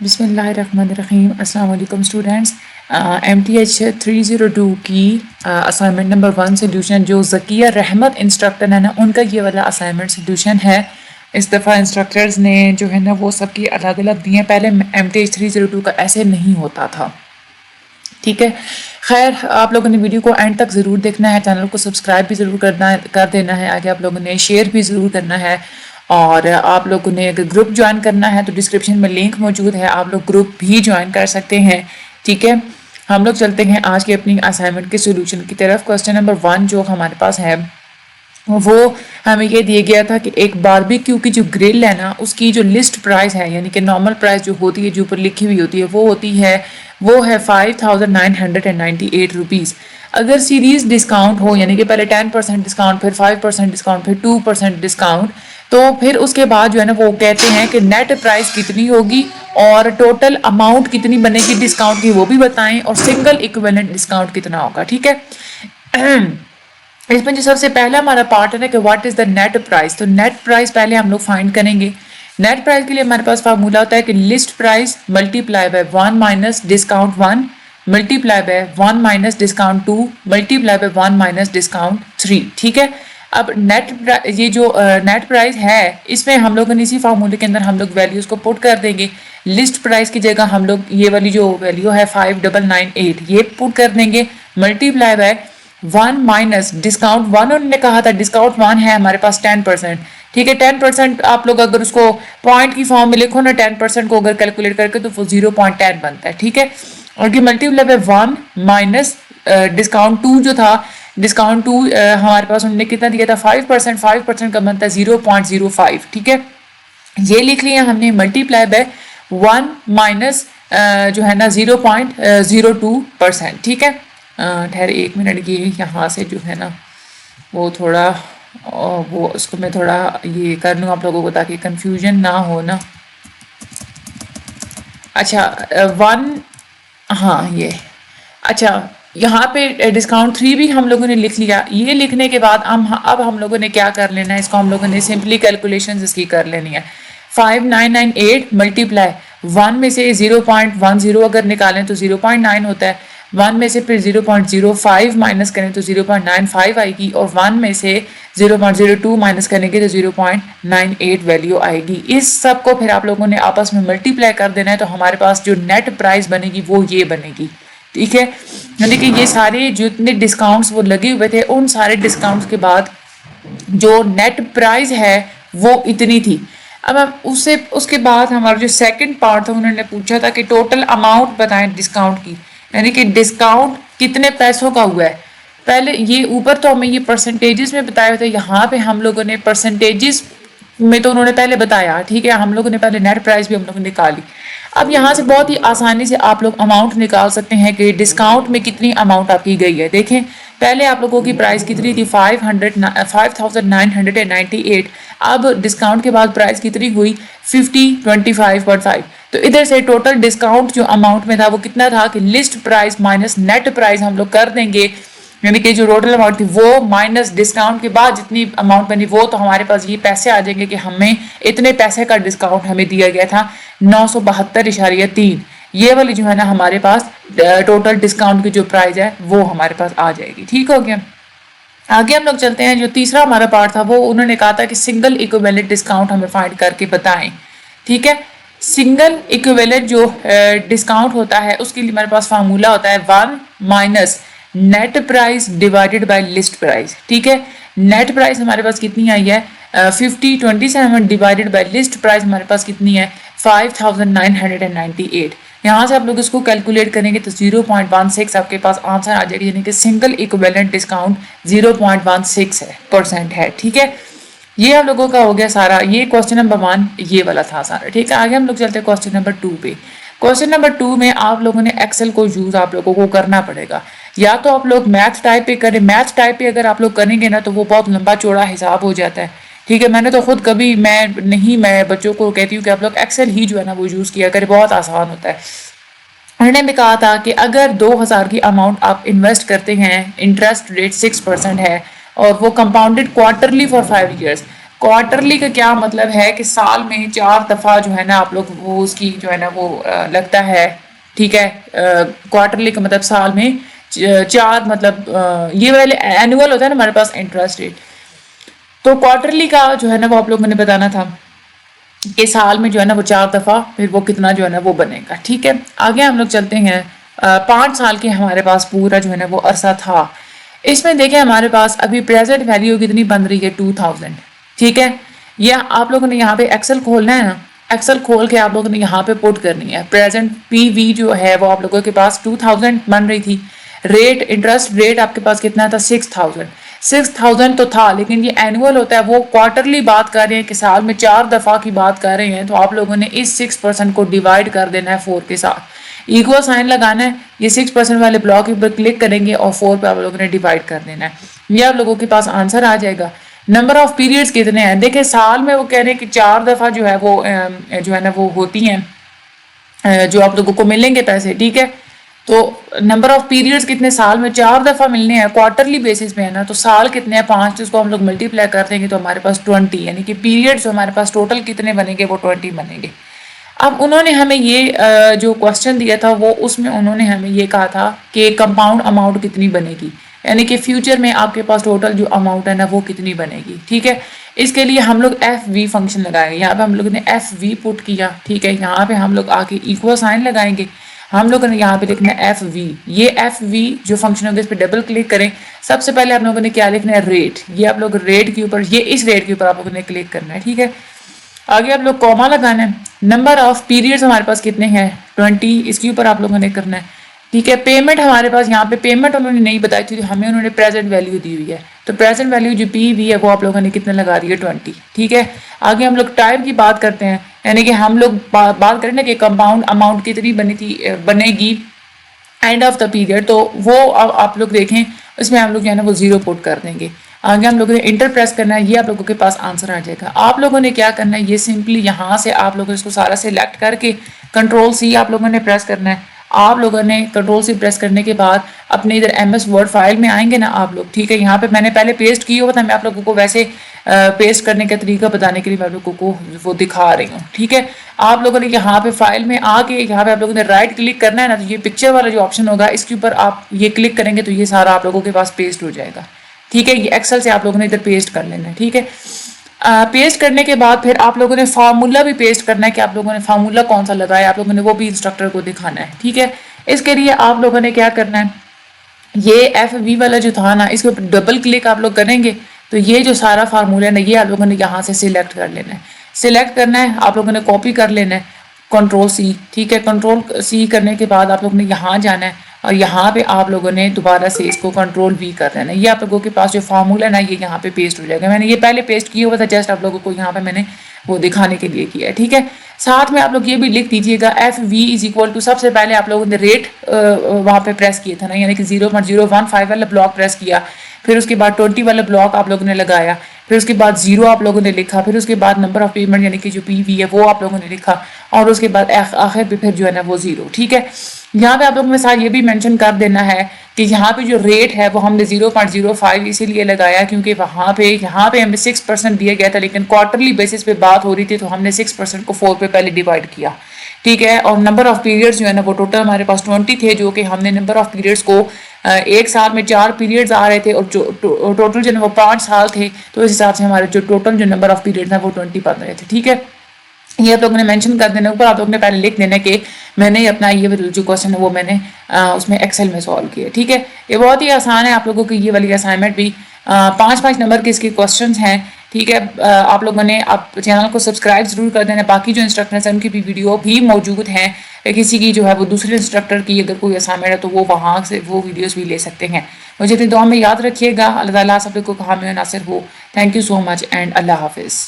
बिस्मिल्लाहिर्रहमानिर्रहीम। अस्सलाम वालेकुम स्टूडेंट्स। MTH 302 की असाइनमेंट नंबर 1 सोल्यूशन जो ज़किया रहमत इंस्ट्रक्टर है ना, उनका ये वाला असाइनमेंट सोल्यूशन है। इस दफ़ा इंस्ट्रक्टर्स ने जो है ना वो सबकी अलग अलग दिए हैं। पहले MTH 302 का ऐसे नहीं होता था, ठीक है। खैर, आप लोगों ने वीडियो को एंड तक ज़रूर देखना है, चैनल को सब्सक्राइब भी ज़रूर कर देना है, आगे आप लोगों ने शेयर भी ज़रूर करना है। और आप लोगों ने अगर ग्रुप ज्वाइन करना है तो डिस्क्रिप्शन में लिंक मौजूद है, आप लोग ग्रुप भी ज्वाइन कर सकते हैं, ठीक है। हम लोग चलते हैं आज की अपनी असाइनमेंट के सोल्यूशन की तरफ। क्वेश्चन नंबर 1 जो हमारे पास है वो हमें ये दिया गया था कि एक बारबेक्यू की जो ग्रिल है ना, उसकी जो लिस्ट प्राइस है, यानी कि नॉर्मल प्राइस जो होती है, जो ऊपर लिखी हुई होती है, वो है 5998 रुपीज़। अगर सीरीज डिस्काउंट हो, यानी कि पहले 10% डिस्काउंट, फिर 5% डिस्काउंट, फिर 2% डिस्काउंट, तो फिर उसके बाद जो है ना वो कहते हैं कि नेट प्राइस कितनी होगी और टोटल अमाउंट कितनी बनेगी डिस्काउंट की, वो भी बताएं, और सिंगल इक्विवेलेंट डिस्काउंट कितना होगा, ठीक है। इसमें जो सबसे पहला हमारा पार्ट है ना कि what is the net price, तो नेट प्राइस पहले हम लोग फाइंड करेंगे। नेट प्राइस के लिए हमारे पास फार्मूला होता है कि list price multiply by 1 minus discount 1 multiply by 1 minus discount 2 multiply by 1 minus discount 3, ठीक है। अब ये जो नेट प्राइस है, इसमें हम लोगों ने इसी फार्मूले के अंदर हम लोग वैल्यूज को पुट कर देंगे। लिस्ट प्राइस की जगह हम लोग ये वाली जो वैल्यू है 5998 ये पुट कर देंगे, मल्टीप्लाई बाय 1 माइनस डिस्काउंट 1, उन्होंने कहा था डिस्काउंट 1 है हमारे पास 10%, ठीक है। 10% आप लोग अगर उसको पॉइंट की फॉर्म में लिखो ना, 10% को अगर कैलकुलेट करके तो वो 0.10 बनता है, ठीक है। और ये मल्टीप्लाई बाय 1 माइनस डिस्काउंट 2 जो था, डिस्काउंट 2 हमारे पास उन्होंने कितना दिया था 5%, 5% का बनता है 0.05, ठीक है। ये लिख लिया हमने, मल्टीप्लाई बाय 1 माइनस जो है ना 0.02%, ठीक है। ठहरे 1 मिनट, ये यहाँ से जो है ना वो थोड़ा वो उसको मैं थोड़ा ये कर लूँ आप लोगों को ताकि कंफ्यूजन ना हो ना। अच्छा 1, हाँ ये, अच्छा यहाँ पे डिस्काउंट 3 भी हम लोगों ने लिख लिया। ये लिखने के बाद अब हम लोगों ने क्या कर लेना है, इसको हम लोगों ने सिंपली कैलकुलेशन इसकी कर लेनी है। 5998 मल्टीप्लाई 1 में से 0.10 अगर निकालें तो 0.9 होता है, 1 में से फिर 0.05 माइनस करें तो 0.95 आएगी, और 1 में से 0.02 माइनस करेंगे तो 0.98 वैल्यू आएगी। इस सब को फिर आप लोगों ने आपस में मल्टीप्लाई कर देना है, तो हमारे पास जो नेट प्राइस बनेगी वो ये बनेगी, ठीक है। यानी कि ये सारे जितने डिस्काउंट्स वो लगे हुए थे, उन सारे डिस्काउंट्स के बाद जो नेट प्राइस है वो इतनी थी। अब उसके बाद हमारा जो सेकंड पार्ट था, उन्होंने पूछा था कि टोटल अमाउंट बताएं डिस्काउंट की, यानी कि डिस्काउंट कितने पैसों का हुआ है। पहले ये ऊपर तो हमें ये परसेंटेजेस में बताया था, यहाँ पे हम लोगों ने परसेंटेजेस में तो उन्होंने पहले बताया, ठीक है। हम लोगों ने पहले नेट प्राइस भी हम लोगों ने निकाली। अब यहाँ से बहुत ही आसानी से आप लोग अमाउंट निकाल सकते हैं कि डिस्काउंट में कितनी अमाउंट आपकी गई है। देखें, पहले आप लोगों की प्राइस कितनी थी 5998, अब डिस्काउंट के बाद प्राइस कितनी हुई 25.5। तो इधर से टोटल डिस्काउंट जो अमाउंट में था वो कितना था कि list price minus net price हम लोग कर देंगे, यानी कि जो टोटल अमाउंट थी वो माइनस डिस्काउंट के बाद जितनी अमाउंट बनी वो, तो हमारे पास ये पैसे आ जाएंगे कि हमें इतने पैसे का डिस्काउंट हमें दिया गया था 972.3। ये वाली जो है ना हमारे पास टोटल डिस्काउंट की जो प्राइस है वो हमारे पास आ जाएगी, ठीक हो गया। आगे हम लोग चलते हैं, जो तीसरा हमारा पार्ट था वो उन्होंने कहा था कि सिंगल इक्विवेलेंट डिस्काउंट हमें फाइंड करके बताएं, ठीक है। सिंगल इक्विवेलेंट जो डिस्काउंट होता है उसके लिए हमारे पास फार्मूला होता है 1 minus net price divided by list price, ठीक है। नेट प्राइस हमारे पास कितनी आई है 27 डिवाइडेड बाय लिस्ट प्राइस हमारे पास कितनी है 5998। यहाँ से आप लोग इसको कैलकुलेट करेंगे तो 0.16 आपके पास आंसर आ जाएगी, यानी कि सिंगल इक्विवेलेंट डिस्काउंट 0.16% है, ठीक है। ये आप लोगों का हो गया सारा, ये क्वेश्चन नंबर 1 ये वाला था सारा, ठीक है। आगे हम लोग चलते हैं क्वेश्चन नंबर 2 पे। क्वेश्चन नंबर 2 में आप लोगों ने एक्सेल को यूज आप लोगों को करना पड़ेगा, या तो आप लोग मैथ टाइप पे करें। मैथ टाइप पे अगर आप लोग करेंगे ना तो वो बहुत लंबा चौड़ा हिसाब हो जाता है, ठीक है। मैंने तो खुद कभी मैं बच्चों को कहती हूँ कि आप लोग एक्सेल ही जो है ना वो यूज़ किया करें, बहुत आसान होता है। उन्होंने भी कहा था कि अगर 2000 की अमाउंट आप इन्वेस्ट करते हैं, इंटरेस्ट रेट 6% है और वो compounded quarterly for 5 years, quarterly का क्या मतलब है कि साल में 4 दफ़ा जो है ना आप लोग वो उसकी जो है ना वो लगता है, ठीक है। क्वार्टरली का मतलब साल में 4 मतलब ये वाले एनुअल होता है ना हमारे पास इंटरेस्ट रेट, तो क्वार्टरली का जो है ना वो आप लोगों ने बताना था कि साल में जो है ना वो 4 दफ़ा फिर वो कितना जो है ना वो बनेगा, ठीक है। आगे हम लोग चलते हैं। 5 साल के हमारे पास पूरा जो है ना वो अरसा था। इसमें देखें हमारे पास अभी प्रेजेंट वैल्यू कितनी बन रही है 2000, ठीक है। या आप लोगों ने यहाँ पे एक्सेल खोलना है ना, एक्सेल खोल के आप लोगों ने यहाँ पे पुट करनी है प्रेजेंट पीवी जो है वो आप लोगों के पास 2000 बन रही थी। रेट इंटरेस्ट रेट आपके पास कितना था 6000 तो था, लेकिन ये एनुअल होता है, वो क्वार्टरली बात कर रहे हैं कि साल में 4 दफ़ा की बात कर रहे हैं, तो आप लोगों ने इस 6% को डिवाइड कर देना है 4 के साथ, इक्वल साइन लगाना है। ये 6% वाले ब्लॉक के ऊपर क्लिक करेंगे और 4 पे आप लोगों ने डिवाइड कर देना है, ये आप लोगों के पास आंसर आ जाएगा। नंबर ऑफ पीरियड्स कितने हैं देखिए, साल में वो कह रहे हैं कि 4 दफ़ा जो है वो जो है ना वो होती हैं जो आप लोगों को मिलेंगे पैसे, ठीक है। तो नंबर ऑफ पीरियड्स कितने, साल में 4 दफ़ा मिलने हैं, क्वार्टरली बेसिस पे है ना, तो साल कितने हैं 5, जिसको हम लोग मल्टीप्लाई कर देंगे तो हमारे पास 20, यानी कि पीरियड्स हमारे पास टोटल कितने बनेंगे वो 20 बनेंगे। अब उन्होंने हमें ये जो क्वेश्चन दिया था वो उसमें उन्होंने हमें ये कहा था कि कंपाउंड अमाउंट कितनी बनेगी, यानी कि फ्यूचर में आपके पास टोटल जो अमाउंट है ना वो कितनी बनेगी, ठीक है। इसके लिए हम लोग एफ वी फंक्शन लगाएंगे। यहाँ पे हम लोग ने एफ वी पुट किया, ठीक है। यहाँ पे हम लोग आके इक्वल साइन लगाएंगे, हम लोगों ने यहाँ पे लिखना है एफ वी। ये एफ वी जो फंक्शन होगा इस पर डबल क्लिक करें। सबसे पहले आप लोगों ने क्या लिखना है रेट, ये आप लोग रेट के ऊपर, ये इस रेट के ऊपर आप लोगों ने क्लिक करना है, ठीक है। आगे आप लोग कॉमा लगाना है। नंबर ऑफ पीरियड्स हमारे पास कितने हैं 20, इसके ऊपर आप लोगों ने करना है, ठीक है। पेमेंट हमारे पास यहाँ पे पेमेंट उन्होंने नहीं बताई थी, हमें उन्होंने प्रेजेंट वैल्यू दी हुई है, तो प्रेजेंट वैल्यू जो पी वी है वो आप लोगों ने कितने लगा दी है 20, ठीक है। आगे हम लोग टाइम की बात करते हैं, यानी कि हम लोग बात करें ना कि कंपाउंड अमाउंट कितनी बनेगी एंड ऑफ द पीरियड, तो वो आप लोग देखें उसमें हम लोग जो है ना वो 0 पुट कर देंगे। आगे हम लोगों ने इंटर प्रेस करना है, ये आप लोगों के पास आंसर आ जाएगा। आप लोगों ने क्या करना है, ये सिंपली यहाँ से आप लोगों इसको सारा सिलेक्ट करके कंट्रोल सी आप लोगों ने प्रेस करना है। आप लोगों ने कंट्रोल सी प्रेस करने के बाद अपने इधर MS वर्ड फाइल में आएंगे ना आप लोग, ठीक है। यहाँ पे मैंने पहले पेस्ट किया हुआ था, मैं आप लोगों को वैसे पेस्ट करने का तरीका बताने के लिए मैं आप लोगों को वो दिखा रही हूँ, ठीक है। आप लोगों ने यहाँ पे फाइल में आके यहाँ पे आप लोगों ने राइट क्लिक करना है ना, तो ये पिक्चर वाला जो ऑप्शन होगा इसके ऊपर आप ये क्लिक करेंगे तो ये सारा आप लोगों के पास पेस्ट हो जाएगा, ठीक है। ये एक्सेल से आप लोगों ने इधर पेस्ट कर लेना है, ठीक है। पेस्ट करने के बाद फिर आप लोगों ने फार्मूला भी पेस्ट करना है कि आप लोगों ने फार्मूला कौन सा लगाया, आप लोगों ने वो भी इंस्ट्रक्टर को दिखाना है, ठीक है। इसके लिए आप लोगों ने क्या करना है, ये एफ वी वाला जो था ना इसके ऊपर डबल क्लिक आप लोग करेंगे तो ये जो सारा फार्मूला है ना ये आप लोगों ने यहाँ से सिलेक्ट कर लेना है। सिलेक्ट करना है, आप लोगों ने कॉपी कर लेना है कंट्रोल सी, ठीक है। कंट्रोल सी करने के बाद आप लोगों ने यहाँ जाना है और यहाँ पे आप लोगों ने दोबारा से इसको कंट्रोल वी कर देना है। ये आप लोगों के पास जो फार्मूला है ना ये यहाँ पे पेस्ट हो जाएगा। मैंने ये पहले पेस्ट किया हुआ था, जस्ट आप लोगों को यहाँ पे मैंने वो दिखाने के लिए किया है, ठीक है। साथ में आप लोग ये भी लिख दीजिएगा F V is equal to, सबसे पहले आप लोगों ने रेट वहाँ पे प्रेस किया था ना, यानी कि 0.015 वाला ब्लॉक प्रेस किया, फिर उसके बाद 20 वाला ब्लॉक आप लोगों ने लगाया, फिर उसके बाद 0 आप लोगों ने लिखा, फिर उसके बाद नंबर ऑफ पेमेंट यानी कि जो पीवी है वो आप लोगों ने लिखा, और उसके बाद आखिर पे फिर जो है ना वो 0, ठीक है। यहाँ पे आप लोगों के साथ ये भी मेंशन कर देना है कि यहाँ पे जो रेट है वो हमने 0.05 इसीलिए लगाया क्योंकि वहाँ पे यहाँ पे हमें 6% दिया गया था, लेकिन क्वार्टरली बेसिस पे बात हो रही थी तो हमने 6% को 4 पे पहले डिवाइड किया, ठीक है। और नंबर ऑफ पीरियड्स जो है ना वो टोटल हमारे पास 20 थे, जो कि हमने नंबर ऑफ पीरियड्स को एक साल में 4 पीरियड्स आ रहे थे और जो टोटल जो है वो 5 साल थे, तो इस हिसाब से हमारे जो टोटल जो नंबर ऑफ पीरियड्स हैं वो 20 बन रहे थे, ठीक है। ये आप लोगों ने मेंशन कर देना, ऊपर आप लोगों ने पहले लिख देना कि मैंने अपना ये जो क्वेश्चन है वो मैंने उसमें एक्सेल में सॉल्व किया, ठीक है। ये बहुत ही आसान है, आप लोगों की ये वाली असाइनमेंट भी 5-5 नंबर के इसके क्वेश्चंस हैं, ठीक है। आप लोगों ने आप चैनल को सब्सक्राइब जरूर कर देना। बाकी जो इंस्ट्रक्टर्स हैं उनकी भी वीडियो भी मौजूद हैं, किसी की जो है वो दूसरे इंस्ट्रक्टर की अगर कोई असाइनमेंट है तो वो वहाँ से वो वीडियोस भी ले सकते हैं। मुझे अपनी दुआ में याद रखिएगा। अल्लाह ताला सब लोगों को हामी नासिर हो। Thank you so much and Allah हाफिज़।